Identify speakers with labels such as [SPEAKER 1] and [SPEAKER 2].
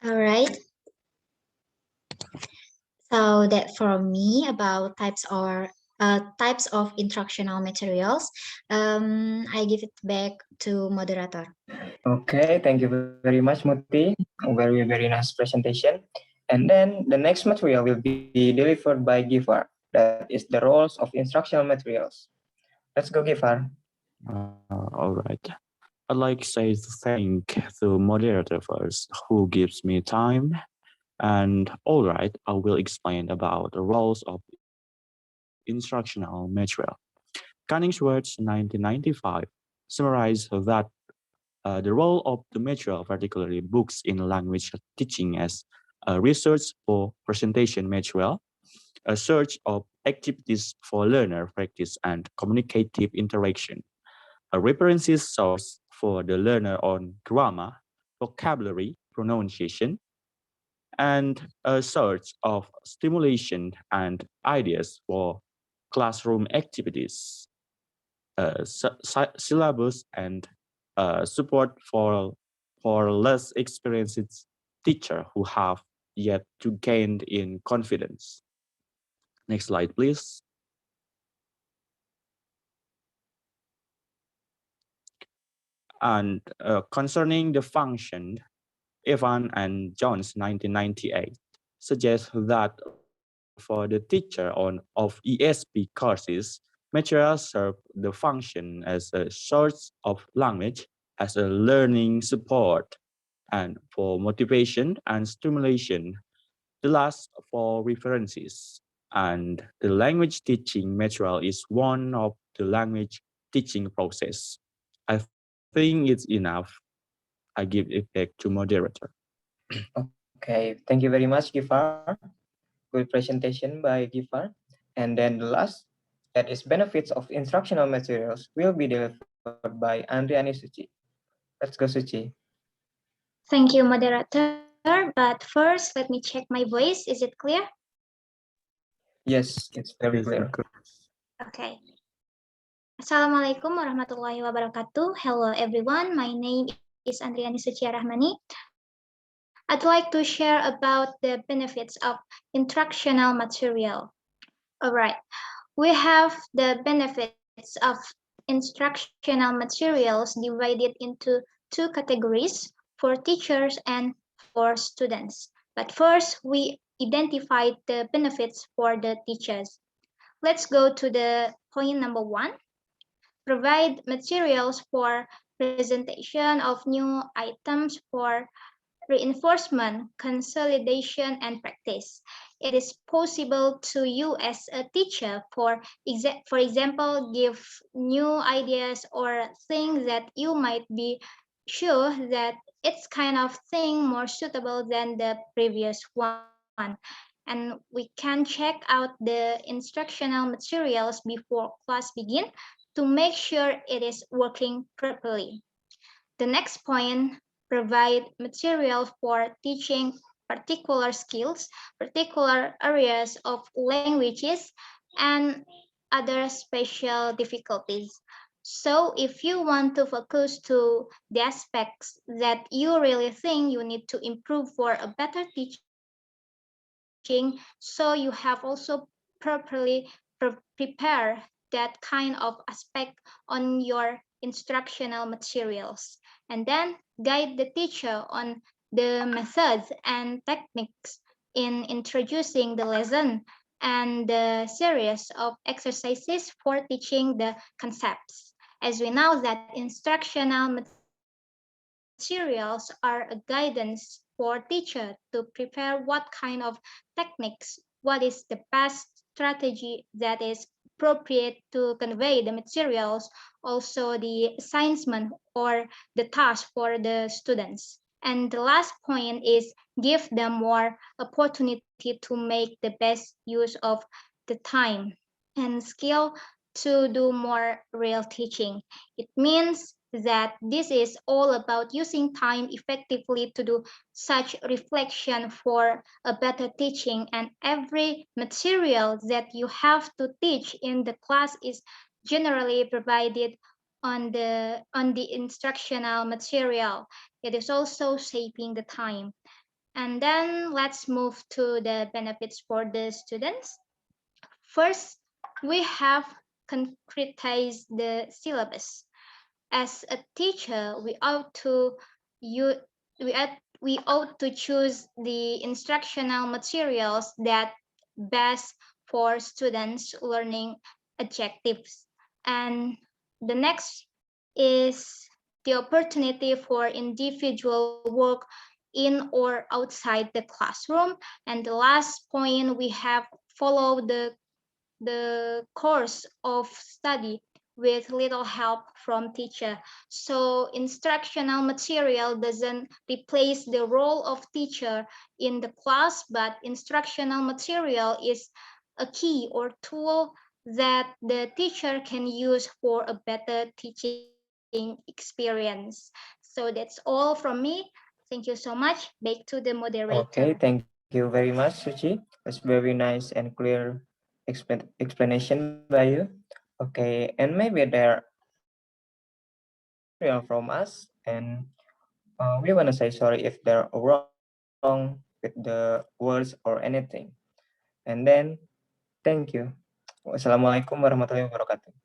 [SPEAKER 1] All right. So that for me about types of instructional materials, I give it back to moderator.
[SPEAKER 2] Okay, thank you very much, Muti. Very, very nice presentation. And then the next material will be delivered by Gifar. That is the roles of instructional materials. Let's go, Gifar.
[SPEAKER 3] All right. I'd like to say thank the moderator first, who gives me time. And all right, I will explain about the roles of instructional material. Cunning's 1995, summarize that the role of the material, particularly books in language teaching, as a research for presentation material, a search of activities for learner practice and communicative interaction, a references source for the learner on grammar, vocabulary, pronunciation, and a search of stimulation and ideas for classroom activities, syllabus, and support for less experienced teacher who have yet to gain in confidence. Next slide, please. And concerning the function, Evan and Jones 1998 suggest that for the teacher of ESP courses, materials serve the function as a source of language, as a learning support, and for motivation and stimulation. The last for references. And the language teaching material is one of the language teaching process. I think it's enough. I give it back to moderator.
[SPEAKER 2] Okay, thank you very much, Gifar. Good presentation by Gifar. And then the last, that is benefits of instructional materials, will be delivered by Andriani Suci. Let's go, Suci.
[SPEAKER 1] Thank you, moderator. But first, let me check my voice. Is it clear?
[SPEAKER 2] Yes, it's very
[SPEAKER 3] Yes,
[SPEAKER 2] clear.
[SPEAKER 3] okay.
[SPEAKER 1] Okay. Assalamualaikum warahmatullahi wabarakatuh. Hello everyone. My name is Andriani Suci Rahmani. I'd like to share about the benefits of instructional material. Alright. We have the benefits of instructional materials divided into two categories for teachers and for students. But first, we identified the benefits for the teachers. Let's go to the point number one. Provide materials for presentation of new items for reinforcement, consolidation, and practice. It is possible to you as a teacher, for example, give new ideas or things that you might be sure that it's kind of thing more suitable than the previous one. And we can check out the instructional materials before class begin to make sure it is working properly. The next point, provide material for teaching particular skills, particular areas of languages, and other special difficulties. So if you want to focus to the aspects that you really think you need to improve for a better teaching, so you have also properly prepare that kind of aspect on your instructional materials. And then guide the teacher on the methods and techniques in introducing the lesson and the series of exercises for teaching the concepts. As we know that instructional materials are a guidance for teacher to prepare what kind of techniques, what is the best strategy that is appropriate to convey the materials, also the assignment or the task for the students. And the last point is give them more opportunity to make the best use of the time and skill to do more real teaching. It means that this is all about using time effectively to do such reflection for a better teaching, and every material that you have to teach in the class is generally provided on the instructional material. It is also saving the time. And then let's move to the benefits for the students. First, we have concretized the syllabus. As a teacher, you we ought to choose the instructional materials that best for students' learning objectives. And the next is the opportunity for individual work in or outside the classroom. And the last point, we have followed the course of study with little help from teacher. So instructional material doesn't replace the role of teacher in the class, but instructional material is a key or tool that the teacher can use for a better teaching experience. So that's all from me. Thank you so much. Back to the moderator.
[SPEAKER 2] Okay, thank you very much, Suchi. It's very nice and clear explanation by you. Okay, and maybe there material from us, and we want to say sorry if they're wrong with the words or anything. And then, thank you. Wassalamualaikum warahmatullahi wabarakatuh.